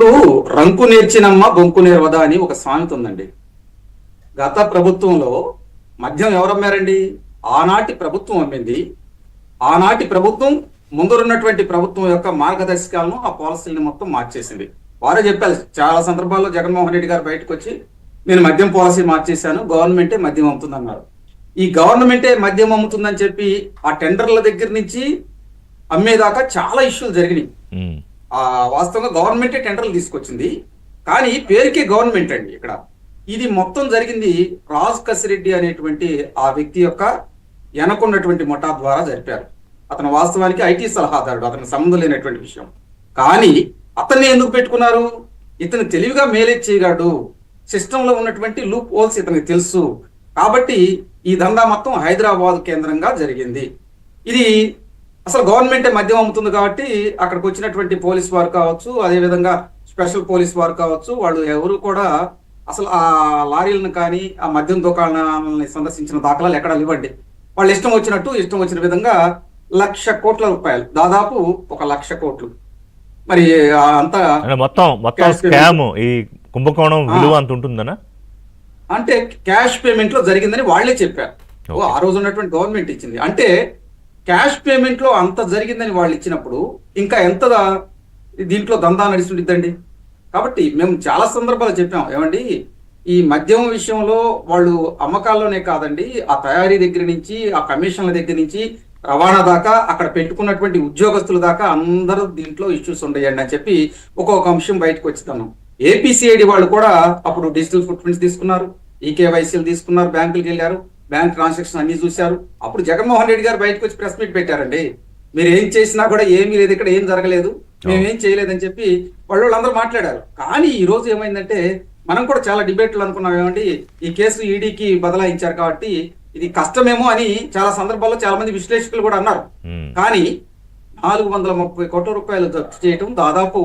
ఇప్పుడు రంకు నేర్చినమ్మ బొంకు నేర్వదా అని ఒక సామెత ఉందండి. గత ప్రభుత్వంలో మద్యం ఎవరమ్మారండి? ఆనాటి ప్రభుత్వం అమ్మింది. ఆనాటి ప్రభుత్వం ముందరున్నటువంటి ప్రభుత్వం యొక్క మార్గదర్శకాలను ఆ పాలసీలను మొత్తం మార్చేసింది. వారే చెప్పారు చాలా సందర్భాల్లో. జగన్మోహన్ రెడ్డి గారు బయటకు వచ్చి నేను మద్యం పాలసీ మార్చేశాను, గవర్నమెంటే మద్యం అమ్ముతుందన్నారు. ఈ గవర్నమెంటే మద్యం అమ్ముతుందని చెప్పి ఆ టెండర్ల దగ్గర నుంచి అమ్మేదాకా చాలా ఇష్యూలు జరిగినాయి. వాస్తవంగా గవర్నమెంటే టెండర్లు తీసుకొచ్చింది, కానీ పేరుకే గవర్నమెంట్ అండి. ఇక్కడ ఇది మొత్తం జరిగింది రాజ్ కసిరెడ్డి అనేటువంటి ఆ వ్యక్తి యొక్క వెనకున్నటువంటి ముఠా ద్వారా జరిపారు. అతను వాస్తవానికి ఐటీ సలహాదారుడు, అతనికి సంబంధం లేనటువంటి విషయం. కానీ అతన్ని ఎందుకు పెట్టుకున్నారు? ఇతను తెలివిగా మేనేజ్ చేయగలడు, సిస్టంలో ఉన్నటువంటి లూప్ హోల్స్ ఇతనికి తెలుసు. కాబట్టి ఈ దందా మొత్తం హైదరాబాద్ కేంద్రంగా జరిగింది. ఇది అసలు గవర్నమెంటే మద్యం అమ్ముతుంది కాబట్టి అక్కడికి వచ్చినటువంటి పోలీస్ వారు కావచ్చు, అదేవిధంగా స్పెషల్ పోలీస్ వారు కావచ్చు, వాళ్ళు ఎవరు కూడా అసలు ఆ లారీలను కానీ ఆ మద్యం దుకాణాలని సందర్శించిన దాఖలాలు ఎక్కడ ఇవ్వండి. వాళ్ళు ఇష్టం వచ్చినట్టు ఇష్టం వచ్చిన విధంగా 1,00,000 కోట్ల రూపాయలు, దాదాపు 1,00,000 కోట్లు. మరి అంతా మొత్తం స్కామ్, ఈ కుంభకోణం విలువ అంత ఉంటుందనా? అంటే క్యాష్ పేమెంట్ లో జరిగిందని వాళ్లే చెప్పారు. ఆ రోజు ఉన్నటువంటి గవర్నమెంట్ ఇచ్చింది. అంటే క్యాష్ పేమెంట్ లో అంత జరిగిందని వాళ్ళు ఇచ్చినప్పుడు ఇంకా ఎంత దీంట్లో దందా నడుస్తుంటుందండి. కాబట్టి మేము చాలా సందర్భాలు చెప్పాం, ఏమండి ఈ మద్యం విషయంలో వాళ్ళు అమ్మకాల్లోనే కాదండి, ఆ తయారీ దగ్గర నుంచి ఆ కమిషన్ల దగ్గర నుంచి రవాణా దాకా అక్కడ పెట్టుకున్నటువంటి ఉద్యోగస్తుల దాకా అందరూ దీంట్లో ఇష్యూస్ ఉండయండి అని చెప్పి ఒక్కొక్క అంశం బయటకు వచ్చిస్తాను. ఏపీసీఐడి వాళ్ళు కూడా అప్పుడు డిజిటల్ ఫుట్ ప్రింట్స్ తీసుకున్నారు, ఈకేవైసీలు తీసుకున్నారు, బ్యాంకులకు వెళ్ళారు, బ్యాంక్ ట్రాన్సాక్షన్ అన్ని చూశారు. అప్పుడు జగన్మోహన్ రెడ్డి గారు బయటకు వచ్చి ప్రెస్ మీట్ పెట్టారండి. మీరు ఏం చేసినా కూడా ఏమీ లేదు, ఇక్కడ ఏం జరగలేదు, మేమేం చేయలేదని చెప్పి వాళ్ళందరూ మాట్లాడారు. కానీ ఈ రోజు ఏమైందంటే మనం కూడా చాలా డిబేట్లు అనుకున్నాం, ఏమండి ఈ కేసు ఈడీకి బదలాయించారు కాబట్టి ఇది కష్టమేమో అని చాలా సందర్భాల్లో చాలా మంది విశ్లేషకులు కూడా అన్నారు. కానీ 430 కోట్ల రూపాయలు జప్తు చేయటం, దాదాపు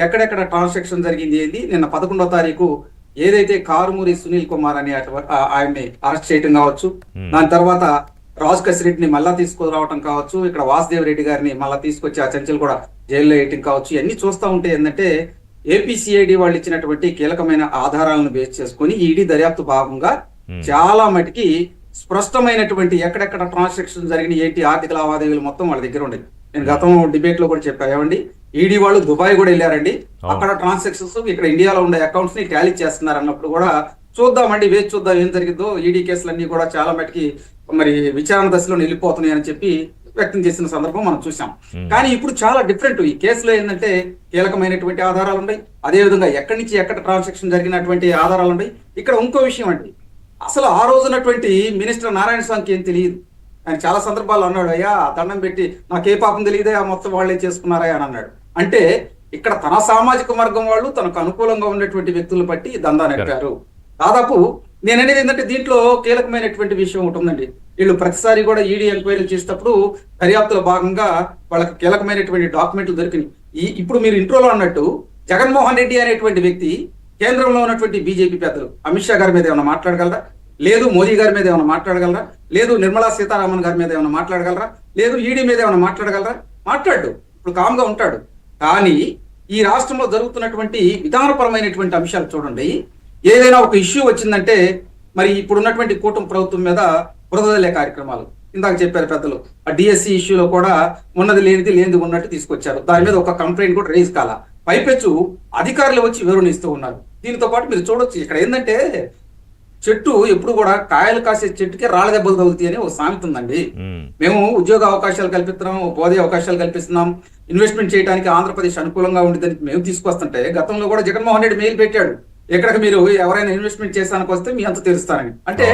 ఎక్కడెక్కడ ట్రాన్సాక్షన్ జరిగింది ఏంది, నిన్న 11వ తారీఖు ఏదైతే కారుమూరి సునీల్ కుమార్ అని ఆయన్ని అరెస్ట్ చేయటం కావచ్చు, దాని తర్వాత రాజ్ కసిరెడ్డిని మళ్ళా తీసుకురావటం కావచ్చు, ఇక్కడ వాసుదేవ్ రెడ్డి గారిని మళ్ళా తీసుకొచ్చి ఆ చంచలు కూడా జైల్లో వేయటం కావచ్చు, ఇవన్నీ చూస్తూ ఉంటే ఏంటంటే ఏపీసీఐడి వాళ్ళు ఇచ్చినటువంటి కీలకమైన ఆధారాలను బేస్ చేసుకుని ఈడీ దర్యాప్తు భాగంగా చాలా మటుకి స్పష్టమైనటువంటి ఎక్కడెక్కడ ట్రాన్సాక్షన్ జరిగిన ఏంటి ఆర్థిక లావాదేవీలు మొత్తం వాళ్ళ దగ్గర ఉండేది. నేను గతం డిబేట్ లో కూడా చెప్పాను, ఏమండి ఈడీ వాళ్ళు దుబాయ్ కూడా వెళ్ళారండి, అక్కడ ట్రాన్సాక్షన్స్ ఇక్కడ ఇండియాలో ఉండే అకౌంట్స్ ని టాలీ చేస్తున్నారు అన్నప్పుడు కూడా చూద్దామండి, వేచి చూద్దాం ఏం జరిగిందో. ఈడీ కేసులన్నీ కూడా చాలా మటుకి మరి విచారణ దశలో వెళ్ళిపోతున్నాయి అని చెప్పి వ్యక్తం చేసిన సందర్భం మనం చూసాం. కానీ ఇప్పుడు చాలా డిఫరెంట్. ఈ కేసులో ఏంటంటే కీలకమైనటువంటి ఆధారాలు ఉన్నాయి, అదేవిధంగా ఎక్కడి నుంచి ఎక్కడ ట్రాన్సాక్షన్ జరిగినటువంటి ఆధారాలు ఉన్నాయి. ఇక్కడ ఇంకో విషయం అండి, అసలు ఆ రోజున్నటువంటి మినిస్టర్ నారాయణ స్వామికి ఏం తెలియదు. ఆయన చాలా సందర్భాల్లో అన్నాడు, అయ్యా దండం పెట్టి నాకే పాపం తెలియదే, ఆ మొత్తం వాళ్ళే చేసుకున్నారా అని అన్నాడు. అంటే ఇక్కడ తన సామాజిక వర్గం వాళ్ళు తనకు అనుకూలంగా ఉన్నటువంటి వ్యక్తులను బట్టి దందా నెట్టారు. దాదాపు నేను అనేది ఏంటంటే దీంట్లో కీలకమైనటువంటి విషయం ఉంటుందండి. వీళ్ళు ప్రతిసారి కూడా ఈడీ ఎంక్వైరీ చేసేటప్పుడు దర్యాప్తులో భాగంగా వాళ్ళకి కీలకమైనటువంటి డాక్యుమెంట్లు దొరికినాయి. ఇప్పుడు మీరు ఇంట్రోలో అన్నట్టు జగన్మోహన్ రెడ్డి అనేటువంటి వ్యక్తి కేంద్రంలో ఉన్నటువంటి బీజేపీ పెద్దలు అమిత్ షా గారి మీద ఏమైనా మాట్లాడగలరా? లేదు మోదీ గారి మీద ఏమైనా మాట్లాడగలరా? లేదు నిర్మలా సీతారామన్ గారి మీద ఏమైనా మాట్లాడగలరా? లేదు ఈడీ మీద ఏమైనా మాట్లాడగలరా? మాట్లాడు, ఇప్పుడు కామ్గా ఉంటాడు. కానీ ఈ రాష్ట్రంలో జరుగుతున్నటువంటి విధానపరమైనటువంటి అంశాలు చూడండి. ఏదైనా ఒక ఇష్యూ వచ్చిందంటే మరి ఇప్పుడున్నటువంటి కూటమి ప్రభుత్వం మీద బురదలే కార్యక్రమాలు. ఇందాక చెప్పారు పెద్దలు, ఆ డిఎస్సి ఇష్యూలో కూడా ఉన్నది లేనిది ఉన్నట్టు తీసుకొచ్చారు. దాని మీద ఒక కంప్లైంట్ కూడా రేజ్ కాల. పైపెచ్చు అధికారులు వచ్చి వివరణ ఇస్తూ ఉన్నారు. దీనితో పాటు మీరు చూడొచ్చు, ఇక్కడ ఏంటంటే చెట్టు ఎప్పుడు కూడా కాయలు కాసే చెట్టుకే రాళ్ళ దెబ్బలు తగులుతాయి అని ఒక సామెత ఉందండి. మేము ఉద్యోగ అవకాశాలు కల్పిస్తున్నాం, ఉపాధి అవకాశాలు కల్పిస్తున్నాం, ఇన్వెస్ట్మెంట్ చేయడానికి ఆంధ్రప్రదేశ్ అనుకూలంగా ఉండేదని మేము తీసుకొస్తుంటే గతంలో కూడా జగన్మోహన్ రెడ్డి మెయిల్ పెట్టాడు, ఎక్కడికి మీరు ఎవరైనా ఇన్వెస్ట్మెంట్ చేసానికి వస్తే మీ అంత తెలుస్తారని. అంటే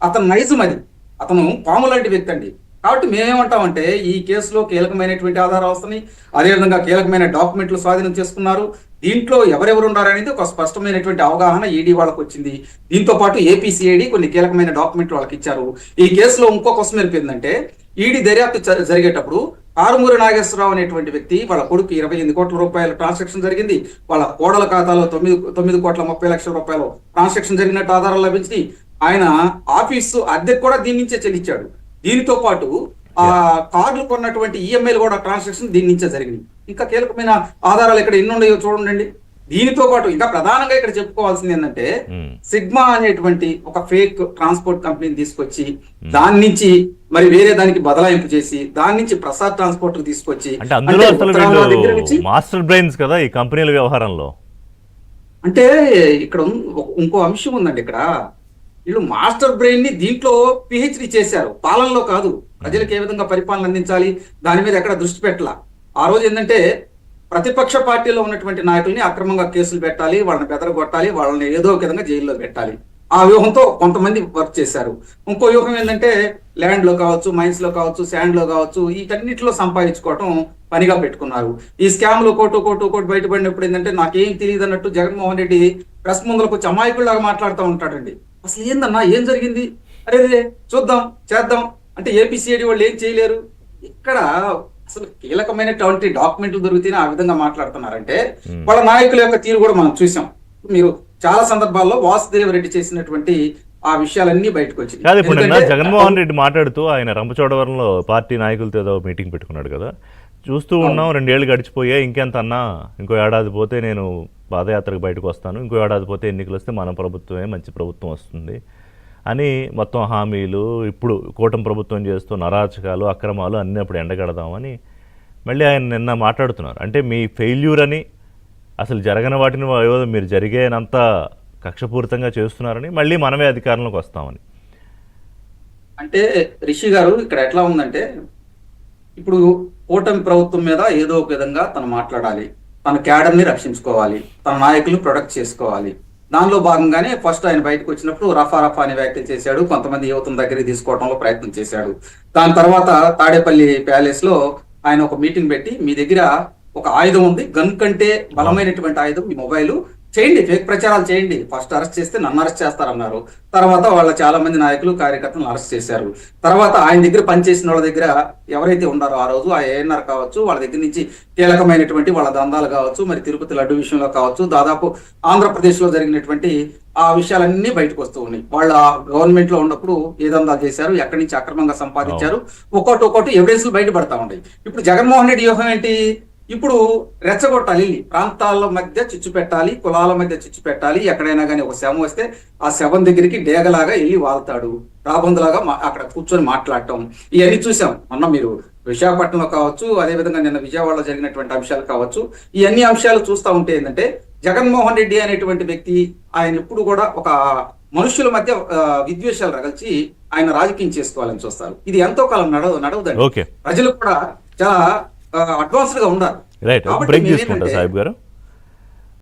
అతను నైజం, అది అతను పాము లాంటి వ్యక్తి అండి. కాబట్టి మేమేమంటామంటే ఈ కేసులో కీలకమైనటువంటి ఆధారాలు వస్తున్నాయి, అదేవిధంగా కీలకమైన డాక్యుమెంట్లు స్వాధీనం చేసుకున్నారు. దీంట్లో ఎవరెవరు ఉన్నారనేది ఒక స్పష్టమైనటువంటి అవగాహన ఈడీ వాళ్ళకు వచ్చింది. దీంతో పాటు ఏపీసీఐడి కొన్ని కీలకమైన డాక్యుమెంట్లు వాళ్ళకి ఇచ్చారు. ఈ కేసులో ఇంకో క్వశ్చన్ ఏంటంటే ఈడీ దర్యాప్తు జరిగేటప్పుడు కారుమూరి నాగేశ్వరరావు అనేటువంటి వ్యక్తి వాళ్ళ కొడుకు 28 కోట్ల రూపాయల ట్రాన్సాక్షన్ జరిగింది, వాళ్ళ కోడల ఖాతాలో 9,30,00,000 రూపాయలు ట్రాన్సాక్షన్ జరిగినట్టు ఆధారాలు లభించి ఆయన ఆఫీసు అద్దెకు కూడా దీని నుంచే చెల్లించాడు. దీనితో పాటు ఆ కార్లు కొన్నటువంటి ఈఎంఐలు కూడా ట్రాన్సాక్షన్ దీని నుంచే జరిగింది. ఇంకా కీలకమైన ఆధారాలు ఇక్కడ ఎన్ని ఉన్నాయో చూడండి. దీనితో పాటు ఇంకా ప్రధానంగా ఇక్కడ చెప్పుకోవాల్సింది ఏంటంటే ఉమ్, సిగ్మా అనేటువంటి ఒక ఫేక్ ట్రాన్స్పోర్ట్ కంపెనీని తీసుకొచ్చి దాని నుంచి మరి వేరే దానికి బదలాయింపు చేసి దాని నుంచి ప్రసాద్ ట్రాన్స్పోర్ట్ కి తీసుకొచ్చి అంటే అందులో అసలు ఉత్తరాంధ్ర దగ్గర వీళ్ళు నుంచి మాస్టర్ బ్రెయిన్స్ కదా ఈ కంపెనీల వ్యవహారంలో. అంటే ఇక్కడ ఇంకో అంశం ఉందండి. ఇక్కడ వీళ్ళు మాస్టర్ బ్రెయిన్ ని దీంట్లో పిహెచ్డి చేశారు, పాలనలో కాదు. ప్రజలకు ఏ విధంగా పరిపాలన అందించాలి దాని మీద ఎక్కడ దృష్టి పెట్టాల. ఆ రోజు ఏంటంటే ప్రతిపక్ష పార్టీలో ఉన్నటువంటి నాయకుల్ని అక్రమంగా కేసులు పెట్టాలి, వాళ్ళని బెదరగొట్టాలి, వాళ్ళని ఏదో ఒక విధంగా జైల్లో పెట్టాలి. ఆ వ్యూహంతో కొంతమంది వర్క్ చేశారు. ఇంకో వ్యూహం ఏంటంటే ల్యాండ్ లో కావచ్చు, మైన్స్ లో కావచ్చు, శాండ్ లో కావచ్చు, వీటన్నిటిలో సంపాదించుకోవటం పనిగా పెట్టుకున్నారు. ఈ స్కామ్ లో కోటు బయటపడినప్పుడు ఏంటంటే నాకేం తెలియదు అన్నట్టు జగన్మోహన్ రెడ్డి ప్రెస్ ముందులకు వచ్చి అమాయకుల్లాగా మాట్లాడుతూ ఉంటాడండి. అసలు ఏందన్నా, ఏం జరిగింది, అరే చూద్దాం చేద్దాం అంటే ఏపీసీఐడి వాళ్ళు ఏం చేయలేరు. ఇక్కడ అసలు కీలకమైనటువంటి డాక్యుమెంట్లు దొరికితేనే ఆ విధంగా మాట్లాడుతున్నారంటే వాళ్ళ నాయకుల యొక్క తీరు కూడా మనం చూసాం. మీరు చాలా సందర్భాల్లో వాసుదేవ్ రెడ్డి చేసినటువంటి ఆ విషయాలన్నీ బయటకు వచ్చింది. కాదు, ఇప్పుడు నిన్న జగన్మోహన్ రెడ్డి మాట్లాడుతూ ఆయన రంపచోడవరంలో పార్టీ నాయకులతో ఏదో మీటింగ్ పెట్టుకున్నాడు కదా, చూస్తూ ఉన్నాం 2 ఏళ్ళు గడిచిపోయాయి, ఇంకెంత అన్నా ఇంకో ఏడాది పోతే నేను పాదయాత్రకు బయటకు వస్తాను, ఇంకో ఏడాది పోతే ఎన్నికలు వస్తే మన ప్రభుత్వమే మంచి ప్రభుత్వం వస్తుంది అని మొత్తం హామీలు, ఇప్పుడు కూటమి ప్రభుత్వం చేస్తున్న అరాచకాలు అక్రమాలు అన్నీ అప్పుడు ఎండగడదామని మళ్ళీ ఆయన నిన్న మాట్లాడుతున్నారు. అంటే మీ ఫెయిల్యూర్ అని, అసలు జరగని వాటిని ఏదో మీరు జరిగేనంత కక్షపూరితంగా చేస్తున్నారని, మళ్ళీ మనమే అధికారంలోకి వస్తామని. అంటే రిషి గారు ఇక్కడ ఎట్లా ఉందంటే ఇప్పుడు కూటమి ప్రభుత్వం మీద ఏదో ఒక విధంగా తను మాట్లాడాలి, తన క్యాడర్ ని రక్షించుకోవాలి, తన నాయకులను ప్రొటెక్ట్ చేసుకోవాలి. దానిలో భాగంగానే ఫస్ట్ ఆయన బయటకు వచ్చినప్పుడు రఫా అనే వ్యాఖ్యలు చేశాడు, కొంతమంది యువతను దగ్గరికి తీసుకోవడంలో ప్రయత్నం చేశాడు. దాని తర్వాత తాడేపల్లి ప్యాలెస్ లో ఆయన ఒక మీటింగ్ పెట్టి మీ దగ్గర ఒక ఆయుధం ఉంది, గన్ కంటే బలమైనటువంటి ఆయుధం మీ మొబైల్, చేయండి, ఫేక్ ప్రచారాలు చేయండి, ఫస్ట్ అరెస్ట్ చేస్తే నన్ను అరెస్ట్ చేస్తారన్నారు. తర్వాత వాళ్ళ చాలా మంది నాయకులు కార్యకర్తలను అరెస్ట్ చేశారు. తర్వాత ఆయన దగ్గర పనిచేసిన వాళ్ళ దగ్గర ఎవరైతే ఉన్నారో ఆ రోజు ఆ ఏఎన్ఆర్ కావచ్చు, వాళ్ళ దగ్గర నుంచి కీలకమైనటువంటి వాళ్ళ దందాలు కావచ్చు, మరి తిరుపతి లడ్డు విషయంలో కావచ్చు, దాదాపు ఆంధ్రప్రదేశ్ లో జరిగినటువంటి ఆ విషయాలన్నీ బయటకు వస్తూ ఉన్నాయి. వాళ్ళ గవర్నమెంట్ లో ఉన్నప్పుడు ఏ దందాలు చేశారు, ఎక్కడి నుంచి అక్రమంగా సంపాదించారు, ఒక్కొక్కటి ఎవిడెన్స్లు బయటపడతా ఉన్నాయి. ఇప్పుడు జగన్మోహన్ రెడ్డి వ్యూహం ఏంటి, ఇప్పుడు రెచ్చగొట్టాలి, ప్రాంతాల మధ్య చిచ్చు పెట్టాలి, కులాల మధ్య చిచ్చు పెట్టాలి. ఎక్కడైనా కానీ ఒక శవం వస్తే ఆ శవం దగ్గరికి డేగలాగా వెళ్ళి వాళ్తాడు, రాబందులాగా అక్కడ కూర్చొని మాట్లాడటం, ఇవన్నీ చూసాం. మొన్న మీరు విశాఖపట్నంలో కావచ్చు, అదేవిధంగా నిన్న విజయవాడలో జరిగినటువంటి అంశాలు కావచ్చు, ఈ అన్ని అంశాలు చూస్తూ ఉంటే ఏంటంటే జగన్మోహన్ రెడ్డి అనేటువంటి వ్యక్తి ఆయన ఎప్పుడు కూడా ఒక మనుషుల మధ్య విద్వేషాలు రగల్చి ఆయన రాజకీయం చేసుకోవాలని చూస్తారు. ఇది ఎంతో కాలం నడవదండి. ప్రజలు కూడా చాలా అడ్వాన్స్డ్ గా ఉండాలి. రైట్, బ్రేక్ తీసుకుంటా సాహిబ్ గారు.